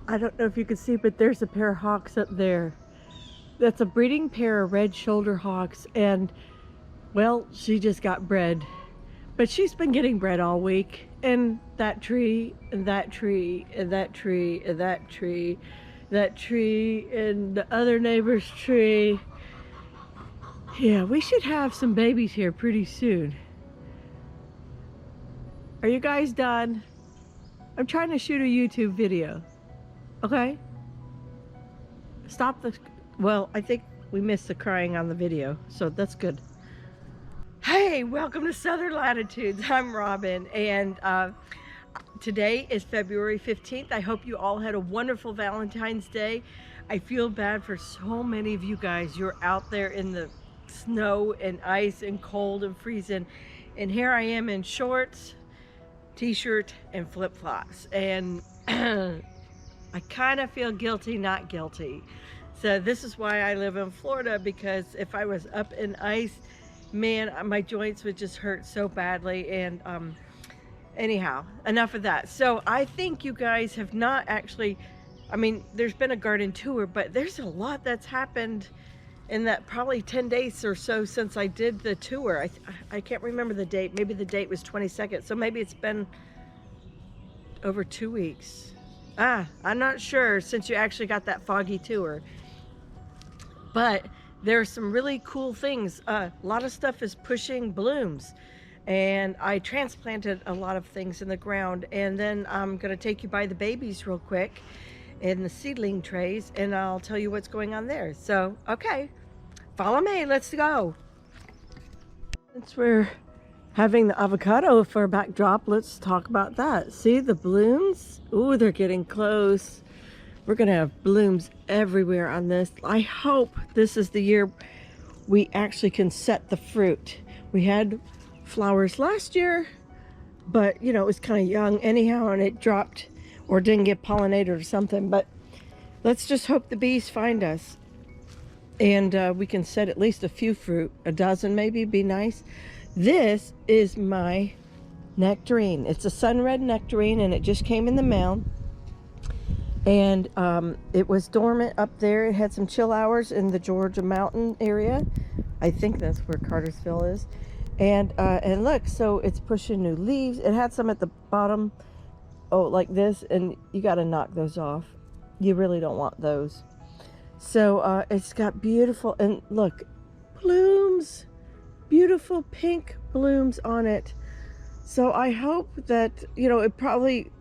I don't know if you can see, but there's a pair of hawks up there. That's a breeding pair of red shoulder hawks, and well, she just got bred. But she's been getting bred all week. And that tree, and that tree, and that tree, and that tree, that tree, and the other neighbor's tree. Yeah, we should have some babies here pretty soon. Are you guys done? I'm trying to shoot a YouTube video. Okay? Stop the... Well, I think we missed the crying on the video, so that's good. Hey, welcome to Southern Latitudes. I'm Robin, and today is February 15th. I hope you all had a wonderful Valentine's Day. I feel bad for so many of you guys. You're out there in the snow and ice and cold and freezing, and here I am in shorts, t-shirt, and flip-flops, and I kind of feel guilty, not guilty. So this is why I live in Florida, because if I was up in ice, man, my joints would just hurt so badly. And anyhow, enough of that. So I think you guys have not actually, I mean, there's been a garden tour, but there's a lot that's happened in that probably 10 days or so since I did the tour. I can't remember the date. Maybe the date was 22nd. So maybe it's been over 2 weeks. I'm not sure, since you actually got that foggy tour. But there are some really cool things. A lot of stuff is pushing blooms, and I transplanted a lot of things in the ground. And then I'm gonna take you by the babies real quick in the seedling trays, and I'll tell you what's going on there. So, okay, follow me, let's go. Since we're having the avocado for a backdrop, let's talk about that. See the blooms? Ooh, they're getting close. We're gonna have blooms everywhere on this. I hope this is the year we actually can set the fruit. We had flowers last year, but you know, it was kind of young anyhow, and it dropped or didn't get pollinated or something. But let's just hope the bees find us, and we can set at least a few fruit, a dozen maybe, be nice. This is my nectarine. It's a sun red nectarine, and it just came in the mail. And it was dormant up there. It had some chill hours in the Georgia mountain area. I think that's where Cartersville is. And look, so it's pushing new leaves. It had some at the bottom, oh, like this, and you got to knock those off. You really don't want those. So it's got beautiful, and look, blooms, beautiful pink blooms on it. So I hope that, you know,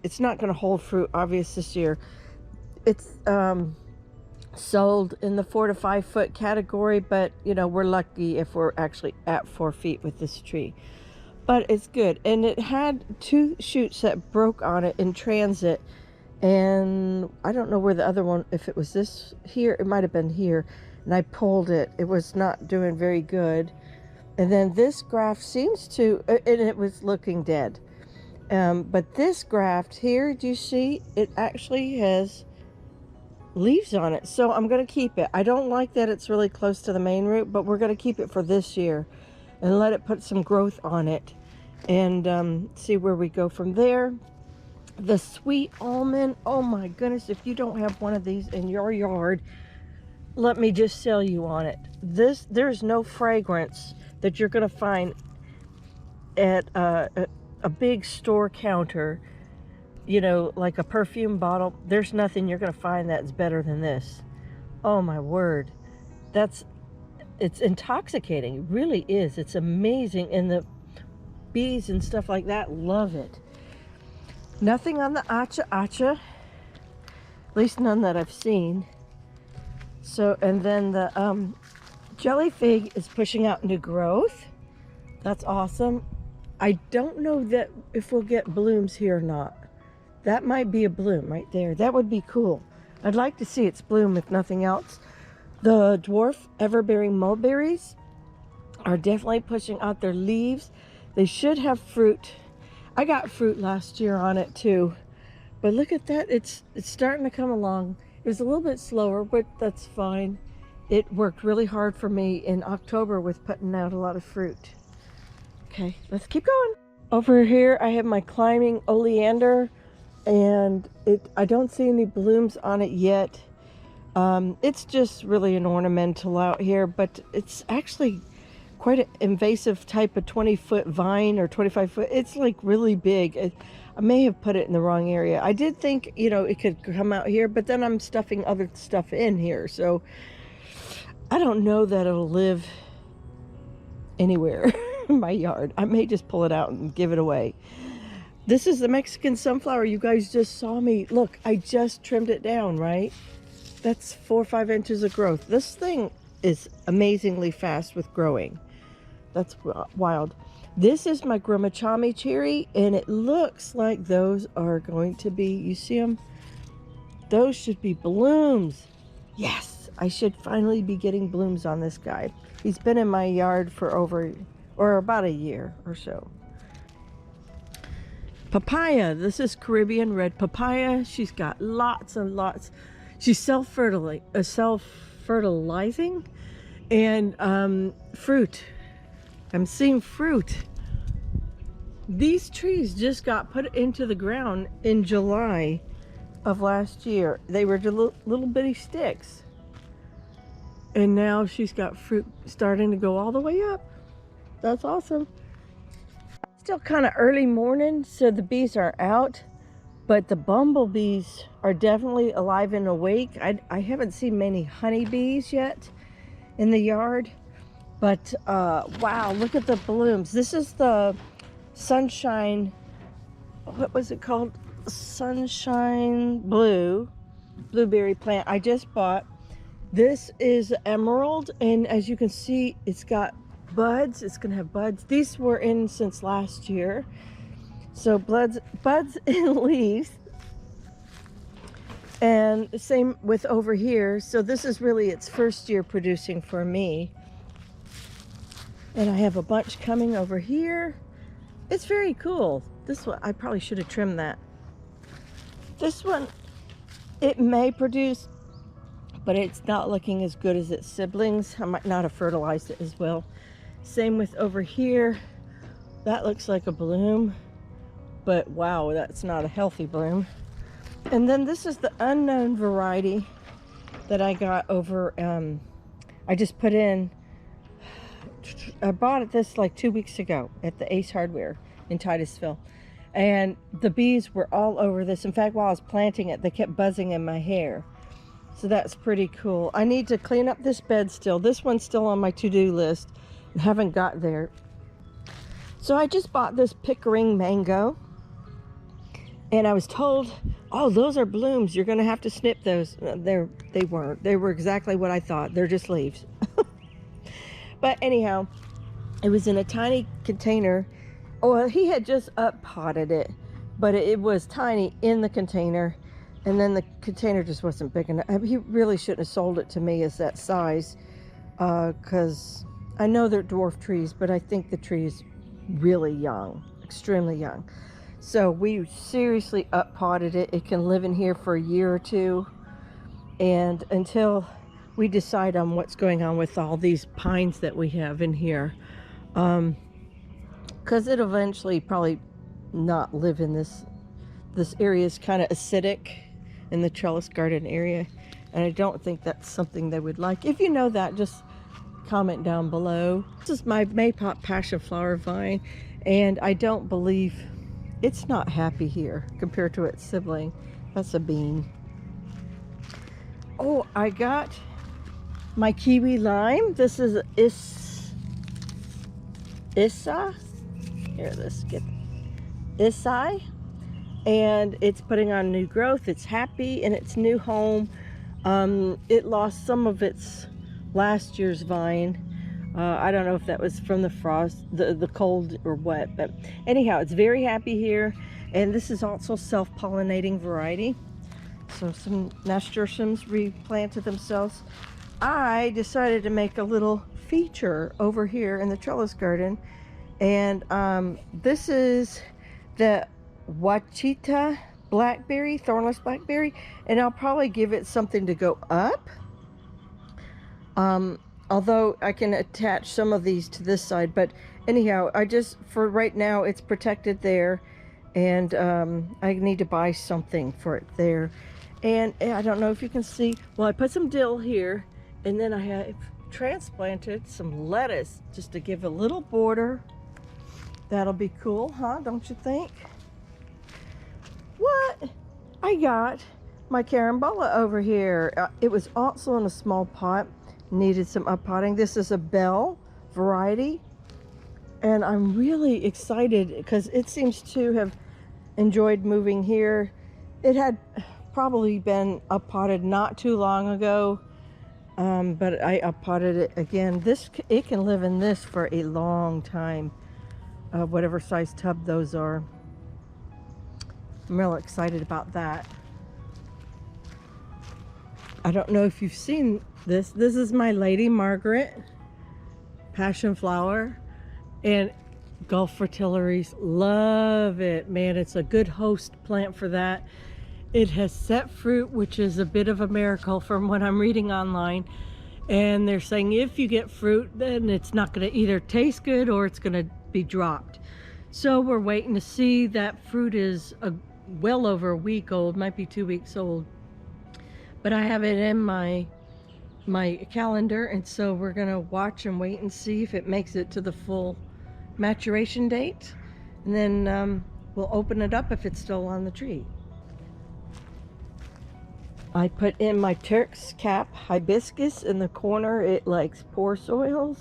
it's not going to hold fruit, obvious, this year. It's sold in the 4 to 5 foot category, but you know, we're lucky if we're actually at 4 feet with this tree. But it's good, and it had 2 shoots that broke on it in transit, and I don't know where the other one, if it was this here, it might have been here, and I pulled it. It was not doing very good. And then this graft seems to, and it was looking dead. But this graft here, do you see? It actually has leaves on it. So I'm going to keep it. I don't like that it's really close to the main root, but we're going to keep it for this year and let it put some growth on it, and see where we go from there. The sweet almond, oh my goodness, if you don't have one of these in your yard, let me just sell you on it. There's no fragrance that you're going to find at a big store counter, you know, like a perfume bottle. There's nothing you're going to find that's better than this. Oh my word. It's intoxicating. It really is. It's amazing. And the bees and stuff like that love it. Nothing on the acha, at least none that I've seen. So, and then the jelly fig is pushing out new growth. That's awesome. I don't know that if we'll get blooms here or not. That might be a bloom right there. That would be cool. I'd like to see its bloom, if nothing else. The dwarf everbearing mulberries are definitely pushing out their leaves. They should have fruit. I got fruit last year on it too. But look at that. It's starting to come along. It was a little bit slower, but that's fine. It worked really hard for me in October with putting out a lot of fruit. Okay, let's keep going. Over here, I have my climbing oleander. and I don't see any blooms on it yet. It's just really an ornamental out here, but it's actually quite an invasive type of 20-foot vine or 25-foot. It's like really big. I may have put it in the wrong area. I did think, you know, it could come out here, but then I'm stuffing other stuff in here. So I don't know that it'll live anywhere in my yard. I may just pull it out and give it away. This is the Mexican sunflower. You guys just saw me. Look, I just trimmed it down, right? That's 4 or 5 inches of growth. This thing is amazingly fast with growing. That's wild. This is my Gromachami cherry, and it looks like those are going to be, you see them? Those should be blooms. Yes, I should finally be getting blooms on this guy. He's been in my yard for about a year or so. Papaya. This is Caribbean red papaya. She's got lots and lots. She's self-fertilizing, and fruit. I'm seeing fruit. These trees just got put into the ground in July of last year. They were little bitty sticks. And now she's got fruit starting to go all the way up. That's awesome. Still kind of early morning, so the bees are out, but the bumblebees are definitely alive and awake. I haven't seen many honeybees yet in the yard. But wow, look at the blooms. This is the sunshine, what was it called? Sunshine blueberry plant I just bought. This is emerald, and as you can see, it's got buds. It's gonna have buds. These were in since last year. So buds and leaves. And the same with over here. So this is really its first year producing for me. And I have a bunch coming over here. It's very cool. This one, I probably should have trimmed that. This one, it may produce, but it's not looking as good as its siblings. I might not have fertilized it as well. Same with over here. That looks like a bloom, but wow, that's not a healthy bloom. And then this is the unknown variety that I got over, I just put in. I bought this like 2 weeks ago at the Ace Hardware in Titusville, and the bees were all over this. In fact, while I was planting it, they kept buzzing in my hair. So that's pretty cool. I need to clean up this bed still. This one's still on my to-do list and haven't got there. So I just bought this Pickering Mango, and I was told, oh, those are blooms. You're going to have to snip those. They weren't. They were exactly what I thought. They're just leaves. But anyhow, it was in a tiny container. Oh, he had just up-potted it, but it was tiny in the container, and then the container just wasn't big enough. I mean, he really shouldn't have sold it to me as that size, because I know they're dwarf trees, but I think the tree is really young, extremely young. So we seriously up-potted it. It can live in here for a year or two, and until we decide on what's going on with all these pines that we have in here, because it'll eventually probably not live in this area. Is kind of acidic in the trellis garden area, and I don't think that's something they would like. If you know that, just comment down below. This is my Maypop passion flower vine, and I don't believe it's not happy here compared to its sibling. That's a bean. Oh, I got my Kiwi Lime. This is Issa. Here, let's get Issa. And it's putting on new growth. It's happy in its new home. It lost some of its last year's vine. I don't know if that was from the frost, the cold or what, but anyhow, it's very happy here. And this is also self-pollinating variety. So some nasturtiums replanted themselves. I decided to make a little feature over here in the trellis garden, and this is the Wachita blackberry, thornless blackberry, and I'll probably give it something to go up. Although I can attach some of these to this side, but anyhow, for right now it's protected there, And I need to buy something for it there. And I don't know if you can see, well, I put some dill here, and then I have transplanted some lettuce just to give a little border. That'll be cool, huh? Don't you think? What? I got my Carambola over here. It was also in a small pot. Needed some uppotting. This is a bell variety. And I'm really excited because it seems to have enjoyed moving here. It had probably been uppotted not too long ago. But I uppotted it again. It can live in this for a long time. Whatever size tub those are. I'm real excited about that. I don't know if you've seen this. This is my Lady Margaret passion flower, and Gulf Fritillaries love it. Man, it's a good host plant for that. It has set fruit, which is a bit of a miracle from what I'm reading online. And they're saying if you get fruit, then it's not going to either taste good or it's going to be dropped. So we're waiting to see. That fruit is well over a week old, might be 2 weeks old. But I have it in my calendar, and so we're going to watch and wait and see if it makes it to the full maturation date. And then we'll open it up if it's still on the tree. I put in my Turk's cap hibiscus in the corner. It likes poor soil,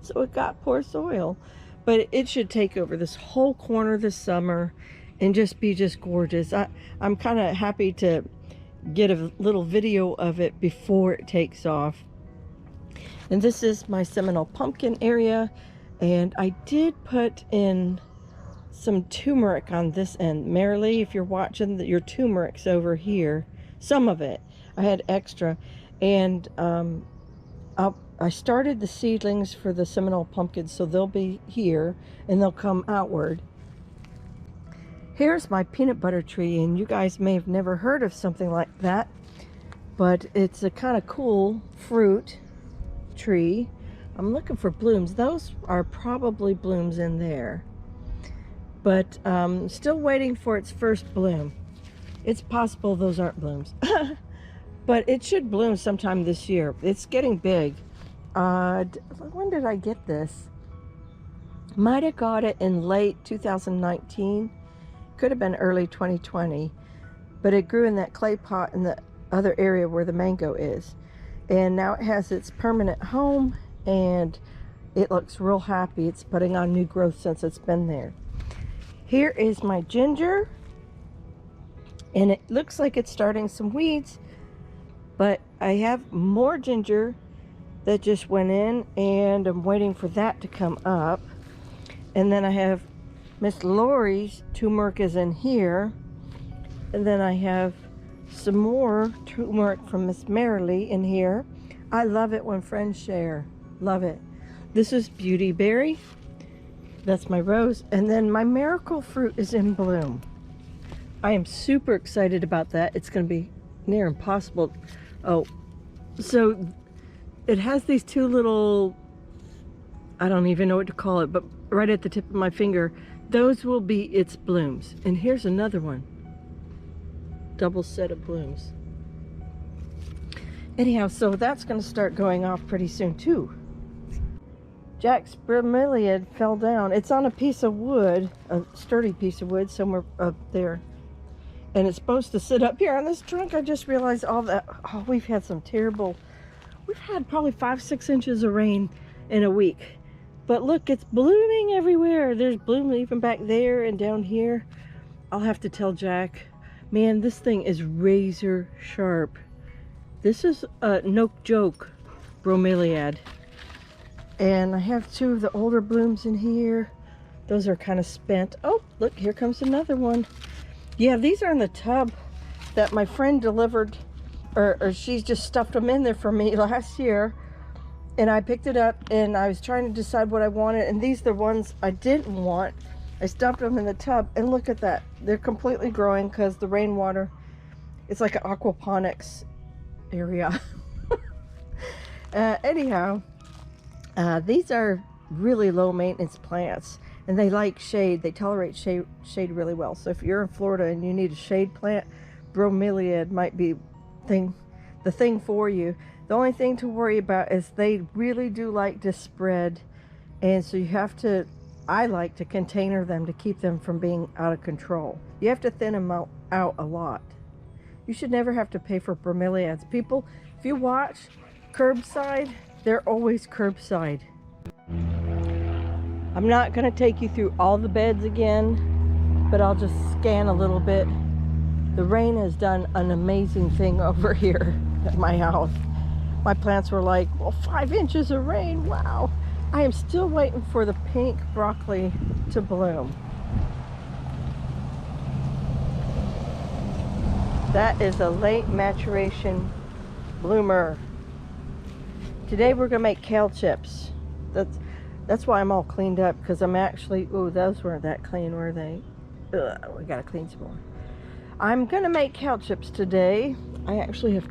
so it got poor soil. But it should take over this whole corner this summer and just be gorgeous. I'm kind of happy to get a little video of it before it takes off. And this is my Seminole pumpkin area, and I did put in some turmeric on this end. Marilee, if you're watching, your turmeric's over here. Some of it I had extra, and I started the seedlings for the Seminole pumpkins, so they'll be here and they'll come outward. Here's my peanut butter tree, and you guys may have never heard of something like that, but it's a kind of cool fruit tree. I'm looking for blooms. Those are probably blooms in there, but still waiting for its first bloom. It's possible those aren't blooms, but it should bloom sometime this year. It's getting big. When did I get this? Might have got it in late 2019. Could have been early 2020, but it grew in that clay pot in the other area where the mango is, and now it has its permanent home, and it looks real happy. It's putting on new growth since it's been there. Here is my ginger, and it looks like it's starting some weeds, but I have more ginger that just went in, and I'm waiting for that to come up. And then I have Miss Lori's turmeric is in here, and then I have some more turmeric from Miss Marilee in here. I love it when friends share. Love it. This is Beauty Berry. That's my rose, and then my miracle fruit is in bloom. I am super excited about that. It's going to be near impossible. Oh, so it has these two little, I don't even know what to call it, but right at the tip of my finger, those will be its blooms. And here's another one. Double set of blooms. Anyhow, so that's going to start going off pretty soon too. Jack's Bromeliad fell down. It's on a piece of wood, a sturdy piece of wood somewhere up there. And it's supposed to sit up here on this trunk. I just realized all that. Oh, we've had some terrible, we've had probably 5-6 inches of rain in a week. But look, it's blooming everywhere. There's bloom even back there and down here. I'll have to tell Jack, man, this thing is razor sharp. This is no joke, Bromeliad. And I have two of the older blooms in here. Those are kind of spent. Oh, look, here comes another one. Yeah, these are in the tub that my friend delivered, or she's just stuffed them in there for me last year. And I picked it up, and I was trying to decide what I wanted, and these are the ones I didn't want. I stuffed them in the tub, and look at that. They're completely growing because the rainwater, it's like an aquaponics area. Anyhow, these are really low maintenance plants, and they like shade. They tolerate shade really well. So if you're in Florida and you need a shade plant, Bromeliad might be the thing for you. The only thing to worry about is they really do like to spread, and so you have to, I like to container them to keep them from being out of control. You have to thin them out a lot. You should never have to pay for bromeliads. People, if you watch curbside, they're always curbside. I'm not going to take you through all the beds again, but I'll just scan a little bit. The rain has done an amazing thing over here at my house. My plants were like, well, 5 inches of rain, wow. I am still waiting for the pink broccoli to bloom. That is a late maturation bloomer. Today we're gonna make kale chips. That's why I'm all cleaned up, because I'm actually, oh, those weren't that clean, were they? Ugh, we gotta clean some more. I'm gonna make kale chips today. I actually have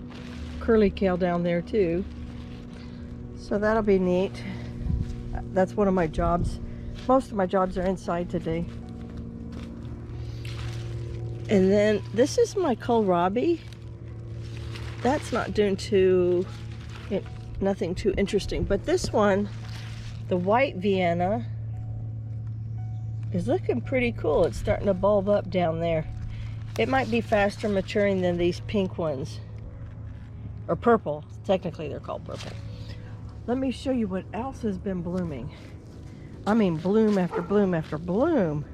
curly kale down there too, so that'll be neat. That's one of my jobs. Most of my jobs are inside today. And then this is my kohlrabi. That's not doing nothing too interesting, but this one, the white Vienna, is looking pretty cool. It's starting to bulb up down there. It might be faster maturing than these pink ones, or purple. Technically they're called purple. Let me show you what else has been blooming. I mean, bloom after bloom after bloom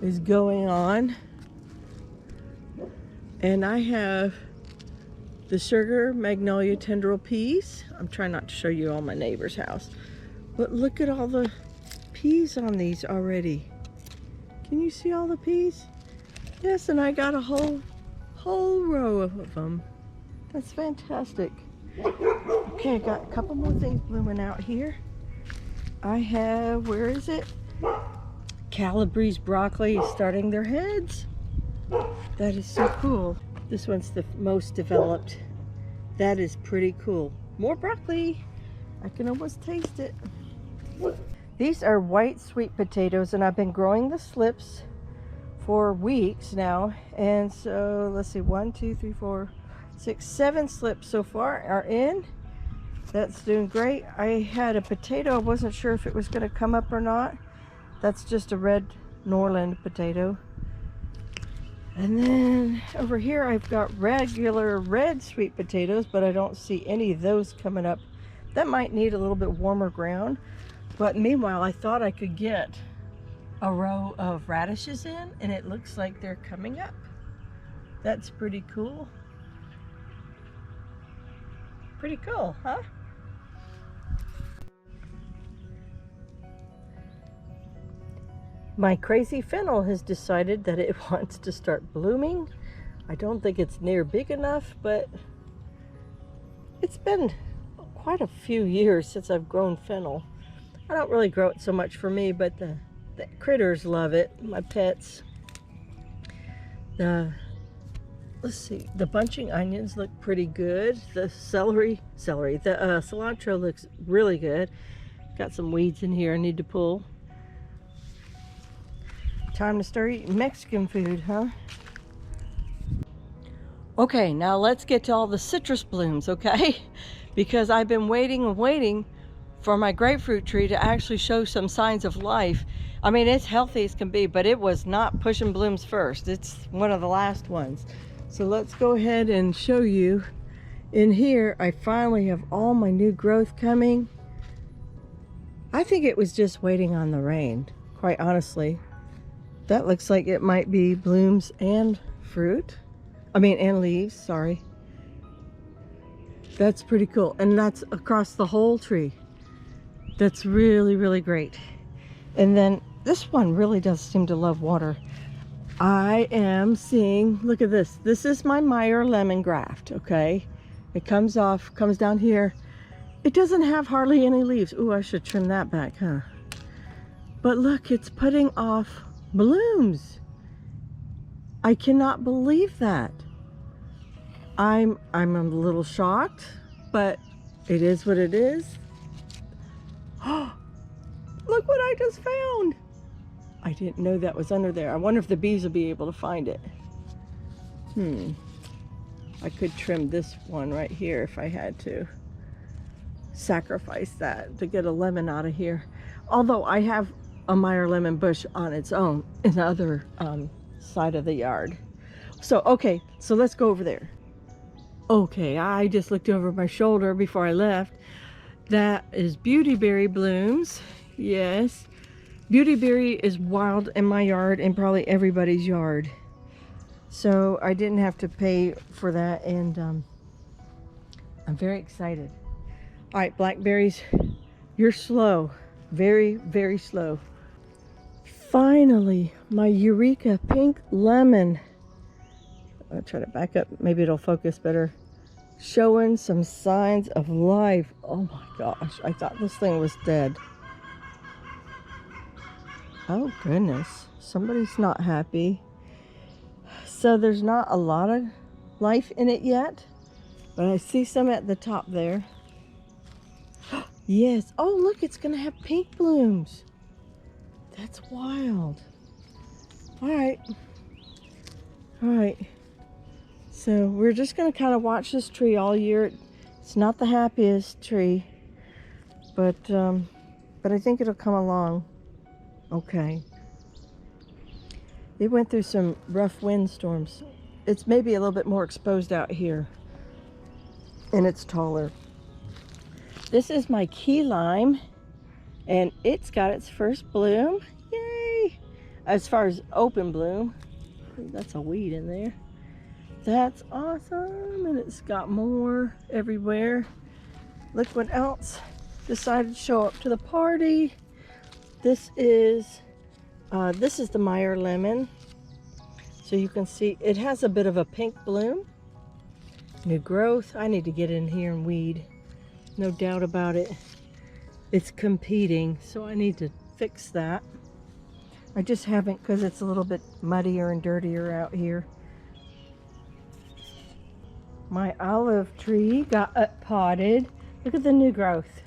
is going on. And I have the sugar magnolia tendril peas. I'm trying not to show you all my neighbor's house, but look at all the peas on these already. Can you see all the peas? Yes, and I got a whole row of them. That's fantastic. Okay, I got a couple more things blooming out here. I have, where is it? Calabrese broccoli starting their heads. That is so cool. This one's the most developed. That is pretty cool. More broccoli. I can almost taste it. These are white sweet potatoes, and I've been growing the slips for weeks now. And so let's see, 1, 2, 3, 4, 6, 7 slips so far are in. That's doing great. I had a potato. I wasn't sure if it was going to come up or not. That's just a red Norland potato. And then over here I've got regular red sweet potatoes, but I don't see any of those coming up. That might need a little bit warmer ground. But meanwhile, I thought I could get a row of radishes in, and it looks like they're coming up. That's pretty cool. Pretty cool, huh? My crazy fennel has decided that it wants to start blooming. I don't think it's near big enough, but it's been quite a few years since I've grown fennel. I don't really grow it so much for me, but the critters love it, my pets. Let's see, the bunching onions look pretty good. The cilantro looks really good. Got some weeds in here I need to pull. Time to start eating Mexican food, huh? Okay, now let's get to all the citrus blooms, okay? Because I've been waiting and waiting for my grapefruit tree to actually show some signs of life. I mean, it's healthy as can be, but it was not pushing blooms first. It's one of the last ones. So let's go ahead and show you. In here, I finally have all my new growth coming. I think it was just waiting on the rain, quite honestly. That looks like it might be blooms and fruit. And leaves, sorry. That's pretty cool. And that's across the whole tree. That's really, really great. And then this one really does seem to love water. I am seeing, look at this. This is my Meyer lemon graft, okay? It comes down here. It doesn't have hardly any leaves. Ooh, I should trim that back, huh? But look, it's putting off blooms. I cannot believe that. I'm a little shocked, but it is what it is. Oh, look what I just found. I didn't know that was under there. I wonder if the bees will be able to find it. I could trim this one right here if I had to. Sacrifice that to get a lemon out of here. Although I have a Meyer lemon bush on its own in the other side of the yard. So, okay, so let's go over there. Okay, I just looked over my shoulder before I left. That is beautyberry blooms. Yes. Beautyberry is wild in my yard and probably everybody's yard. So I didn't have to pay for that, and I'm very excited. All right, blackberries, you're slow. Very, very slow. Finally, my Eureka pink lemon. I'll try to back up. Maybe it'll focus better. Showing some signs of life. Oh my gosh, I thought this thing was dead. Oh goodness, somebody's not happy. So there's not a lot of life in it yet, but I see some at the top there. Yes, oh look, it's gonna have pink blooms. That's wild. All right. So we're just gonna kind of watch this tree all year. It's not the happiest tree, but I think it'll come along. Okay. It went through some rough windstorms. It's maybe a little bit more exposed out here, and it's taller. This is my Kiwi Lime, and it's got its first bloom. Yay! As far as open bloom, that's a weed in there. That's awesome, and it's got more everywhere. Look what else decided to show up to the party. This is the Meyer lemon. So you can see it has a bit of a pink bloom. New growth. I need to get in here and weed. No doubt about it. It's competing, so I need to fix that. I just haven't because it's a little bit muddier and dirtier out here. My olive tree got up-potted. Look at the new growth.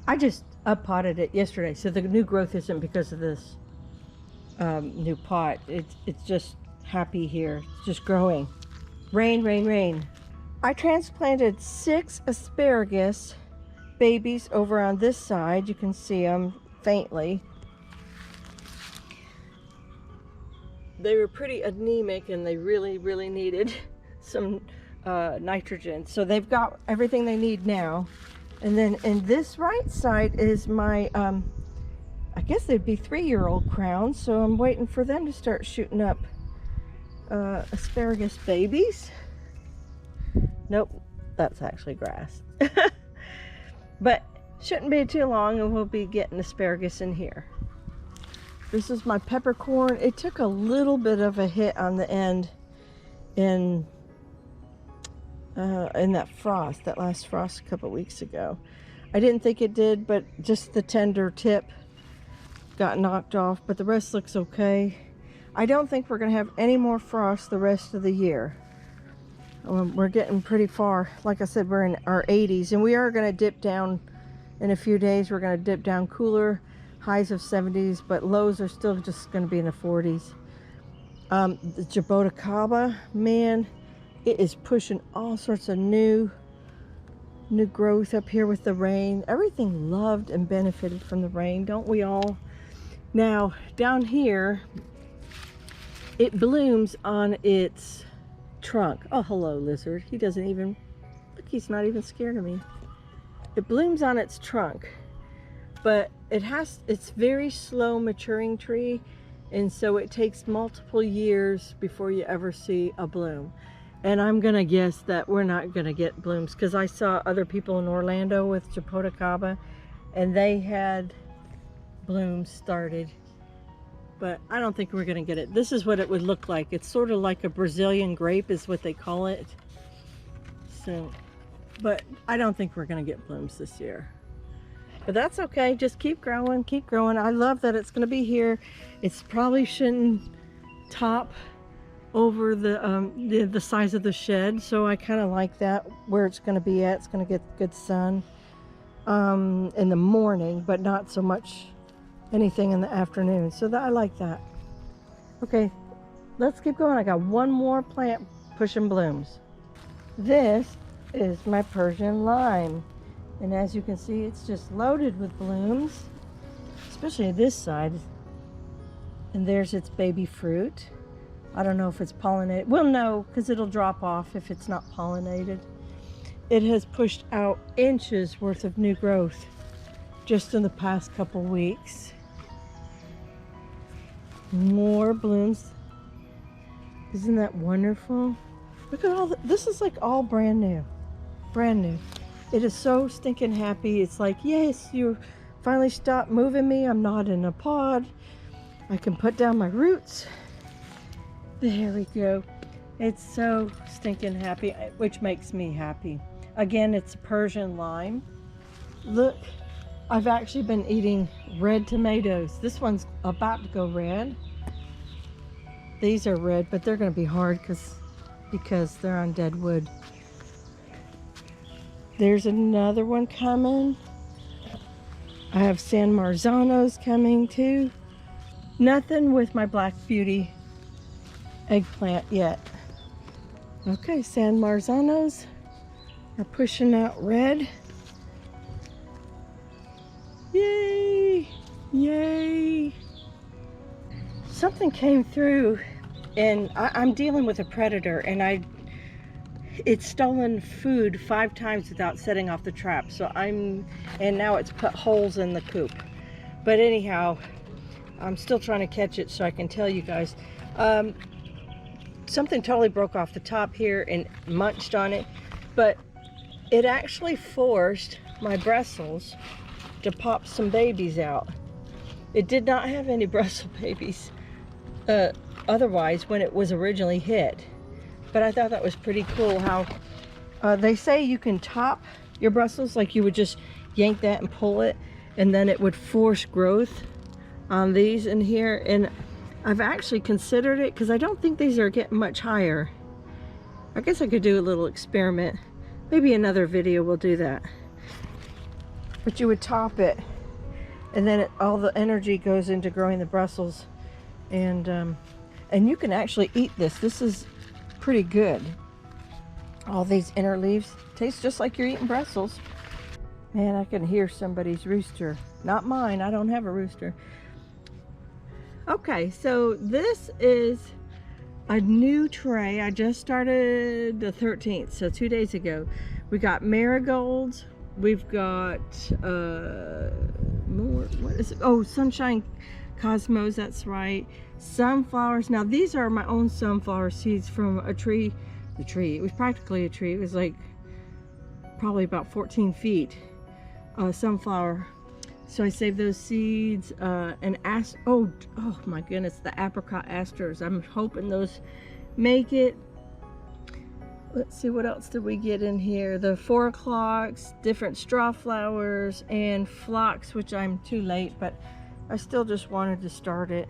I just up-potted it yesterday, so the new growth isn't because of this new pot. It's just happy here. It's just growing. Rain, rain, rain. I transplanted 6 asparagus babies over on this side. You can see them faintly. They were pretty anemic and they really, really needed some nitrogen. So they've got everything they need now. And then in this right side is my, I guess they'd be 3-year-old crowns. So I'm waiting for them to start shooting up asparagus babies. Nope, that's actually grass. But shouldn't be too long and we'll be getting asparagus in here. This is my peppercorn. It took a little bit of a hit on the end in that frost, that last frost a couple weeks ago. I didn't think it did, but just the tender tip got knocked off, but the rest looks okay. I don't think we're going to have any more frost the rest of the year. We're getting pretty far. Like I said, we're in our 80s, and we are going to dip down in a few days. We're going to dip down cooler, highs of 70s, but lows are still just going to be in the 40s. The Jaboticaba, man, it is pushing all sorts of new growth up here with the rain. Everything loved and benefited from the rain, don't we all? Now, down here, it blooms on its trunk. Oh, hello, lizard. He doesn't even, look, he's not even scared of me. It blooms on its trunk, but it's very slow maturing tree, and so it takes multiple years before you ever see a bloom. And I'm gonna guess that we're not gonna get blooms, because I saw other people in Orlando with Jaboticaba and they had blooms started, but I don't think we're gonna get it. This is what it would look like. It's sort of like a Brazilian grape is what they call it. So, but I don't think we're gonna get blooms this year. But that's okay, just keep growing, keep growing. I love that it's gonna be here. It's probably shouldn't top over the size of the shed, so I kind of like that where it's going to be at. It's going to get good sun in the morning, but not so much anything in the afternoon. So that I like that. Okay, let's keep going. I got one more plant pushing blooms. This is my Persian Lime. And as you can see, it's just loaded with blooms, especially this side. And there's its baby fruit. I don't know if it's pollinated. We'll know because it'll drop off if it's not pollinated. It has pushed out inches worth of new growth just in the past couple weeks. More blooms. Isn't that wonderful? Look at all this is like all brand new. Brand new. It is so stinking happy. It's like, yes, you finally stopped moving me. I'm not in a pod. I can put down my roots. There we go. It's so stinking happy, which makes me happy. Again, it's Persian Lime. Look, I've actually been eating red tomatoes. This one's about to go red. These are red, but they're going to be hard because they're on dead wood. There's another one coming. I have San Marzanos coming too. Nothing with my Black Beauty eggplant yet. Okay, San Marzanos are pushing out red. Yay! Yay! Something came through, and I'm dealing with a predator, and it's stolen food 5 times without setting off the trap. So and now it's put holes in the coop. But anyhow, I'm still trying to catch it so I can tell you guys. Something totally broke off the top here and munched on it, but it actually forced my Brussels to pop some babies out. It did not have any Brussels babies otherwise when it was originally hit. But I thought that was pretty cool how they say you can top your Brussels, like you would just yank that and pull it, and then it would force growth on these in here. And I've actually considered it because I don't think these are getting much higher. I guess I could do a little experiment. Maybe another video will do that. But you would top it, and then all the energy goes into growing the Brussels, and you can actually eat this. This is pretty good. All these inner leaves taste just like you're eating Brussels. Man, I can hear somebody's rooster. Not mine. I don't have a rooster. Okay, so this is a new tray. I just started the 13th, so 2 days ago. We got marigolds. We've got more. What is it? Oh, sunshine cosmos. That's right. Sunflowers. Now these are my own sunflower seeds from a tree. The tree. It was practically a tree. It was like probably about 14 feet. Sunflower. So I saved those seeds, and oh my goodness, the apricot asters. I'm hoping those make it. Let's see, what else did we get in here? The 4 o'clocks, different straw flowers, and phlox, which I'm too late, but I still just wanted to start it,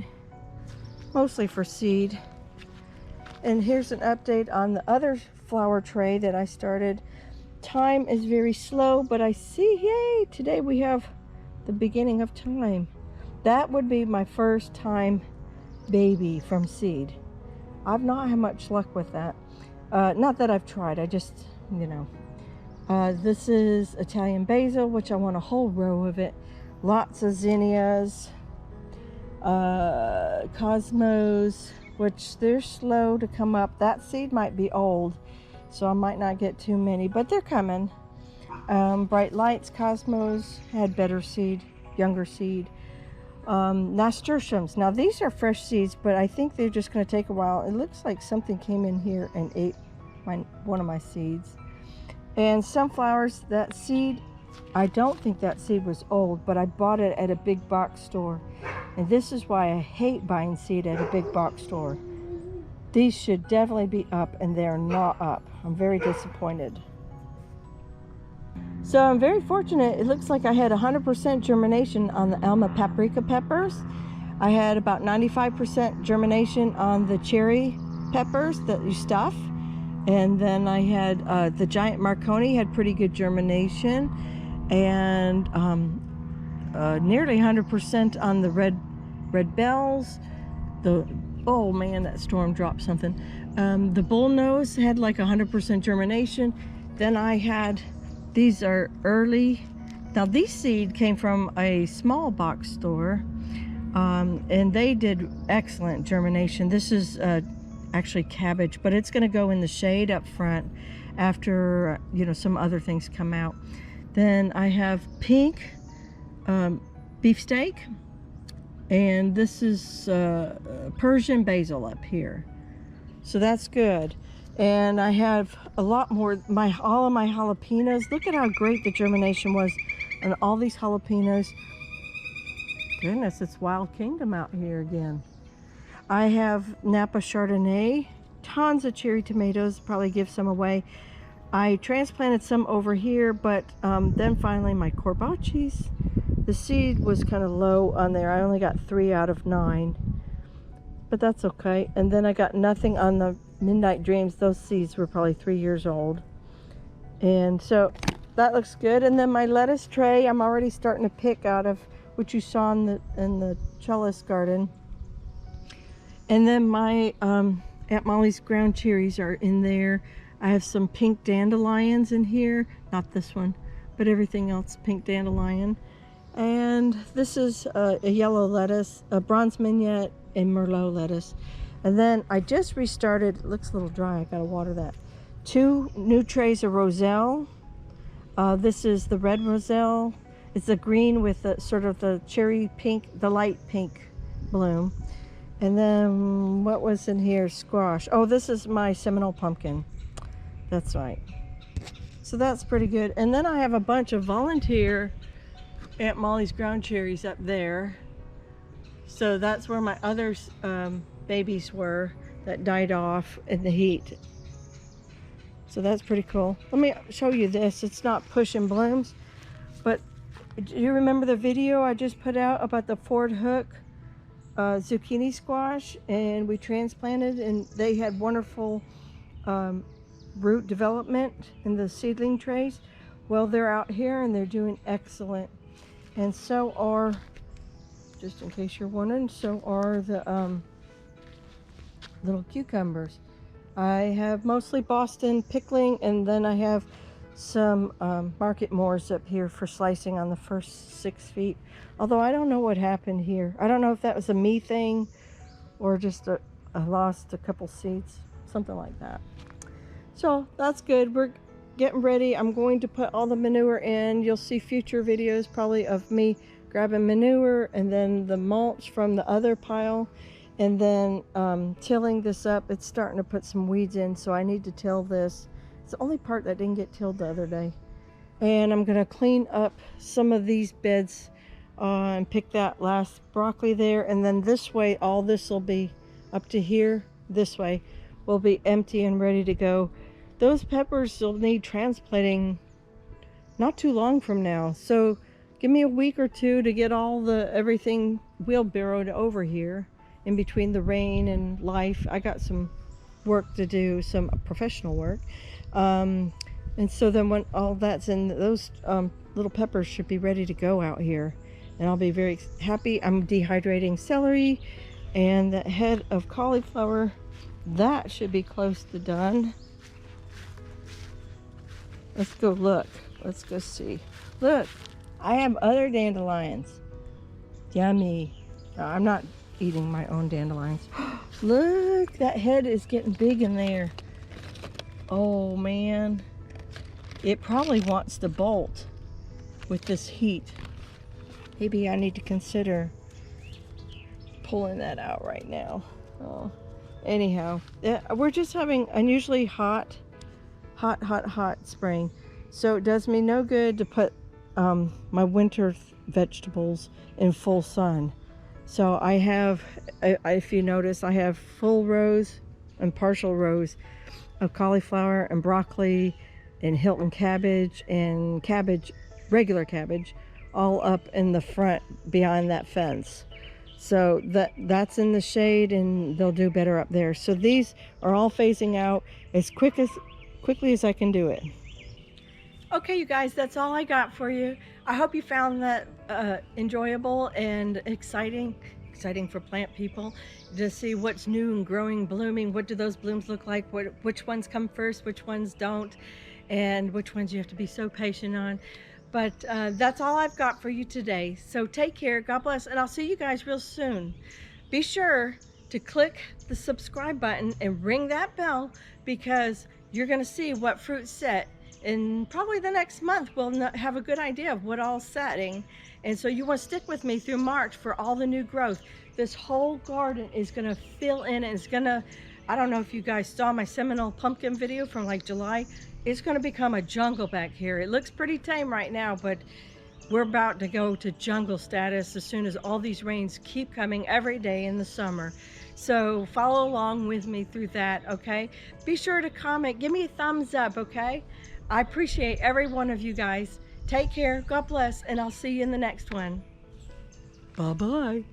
mostly for seed. And here's an update on the other flower tray that I started. Time is very slow, but I see, yay, today we have the beginning of time. That would be my first time baby from seed. I've not had much luck with that. Not that I've tried, I just, you know. This is Italian basil, which I want a whole row of it. Lots of zinnias, cosmos, which they're slow to come up. That seed might be old, so I might not get too many, but they're coming. Bright lights, cosmos had better seed, younger seed. Nasturtiums. Now these are fresh seeds, but I think they're just going to take a while. It looks like something came in here and ate one of my seeds. And sunflowers, that seed, I don't think that seed was old, but I bought it at a big box store. And this is why I hate buying seed at a big box store. These should definitely be up, and they're not up. I'm very disappointed. So I'm very fortunate. It looks like I had 100% germination on the Alma paprika peppers. I had about 95% germination on the cherry peppers that you stuff. And then I had the giant Marconi had pretty good germination. And nearly 100% on the red bells. Oh man, that storm dropped something. The bullnose had like 100% germination. Then I had, these are early. Now these seed came from a small box store, and they did excellent germination. This is actually cabbage, but it's going to go in the shade up front after some other things come out. Then I have pink beefsteak, and this is Persian basil up here, so that's good. And I have a lot more, all of my jalapenos. Look at how great the germination was on all these jalapenos. Goodness, it's Wild Kingdom out here again. I have Napa Chardonnay, tons of cherry tomatoes, probably give some away. I transplanted some over here, but then finally my corbachis. The seed was kind of low on there. I only got 3 out of 9, but that's okay. And then I got nothing on the Midnight Dreams. Those seeds were probably 3 years old. And so that looks good. And then my lettuce tray, I'm already starting to pick out of what you saw in the trellis garden. And then my Aunt Molly's ground cherries are in there. I have some pink dandelions in here. Not this one, but everything else pink dandelion. And this is a yellow lettuce, a bronze mignonette, and Merlot lettuce. And then I just restarted, it looks a little dry, I gotta water that. 2 new trays of roselle. This is the red roselle. It's the green with the sort of the cherry pink, the light pink bloom. And then what was in here? Squash. Oh, this is my Seminole pumpkin. That's right. So that's pretty good. And then I have a bunch of volunteer Aunt Molly's ground cherries up there. So that's where my other babies were that died off in the heat. So that's pretty cool. Let me show you this. It's not push and blooms, but do you remember the video I just put out about the Ford Hook zucchini squash? And we transplanted, and they had wonderful root development in the seedling trays. Well, they're out here and they're doing excellent. And so are, just in case you're wondering, so are the little cucumbers. I have mostly Boston pickling, and then I have some market moors up here for slicing on the first 6 feet. Although I don't know what happened here. I don't know if that was a me thing or just I lost a couple seeds, something like that. So that's good. We're getting ready. I'm going to put all the manure in. You'll see future videos probably of me grabbing manure and then the mulch from the other pile, and then tilling this up. It's starting to put some weeds in, so I need to till this. It's the only part that didn't get tilled the other day. And I'm going to clean up some of these beds and pick that last broccoli there. And then this way, all this will be up to here. This way will be empty and ready to go. Those peppers will need transplanting not too long from now. So give me a week or two to get everything wheelbarrowed over here in between the rain and life. I got some work to do, some professional work. And so then when all that's in, those little peppers should be ready to go out here. And I'll be very happy. I'm dehydrating celery and the head of cauliflower. That should be close to done. Let's go look. Let's go see. Look, I have other dandelions. Yummy. No, I'm not eating my own dandelions. Look, that head is getting big in there. Oh man. It probably wants to bolt with this heat. Maybe I need to consider pulling that out right now. Oh. Anyhow, we're just having unusually hot spring. So it does me no good to put my winter vegetables in full sun. So I have, if you notice, I have full rows and partial rows of cauliflower and broccoli and Hilton cabbage and cabbage, regular cabbage, all up in the front behind that fence. So that's in the shade, and they'll do better up there. So these are all phasing out as quickly as I can do it. Okay, you guys, that's all I got for you. I hope you found that enjoyable and exciting. Exciting for plant people to see what's new and growing, blooming. What do those blooms look like? Which ones come first? Which ones don't? And which ones you have to be so patient on. But that's all I've got for you today. So take care. God bless. And I'll see you guys real soon. Be sure to click the subscribe button and ring that bell because you're going to see what fruit's set. And probably the next month we'll have a good idea of what all's setting. And so you want to stick with me through March for all the new growth. This whole garden is going to fill in and it's going to, I don't know if you guys saw my Seminole pumpkin video from like July. It's going to become a jungle back here. It looks pretty tame right now, but we're about to go to jungle status as soon as all these rains keep coming every day in the summer. So follow along with me through that, okay? Be sure to comment. Give me a thumbs up, okay? I appreciate every one of you guys. Take care. God bless. And I'll see you in the next one. Bye-bye.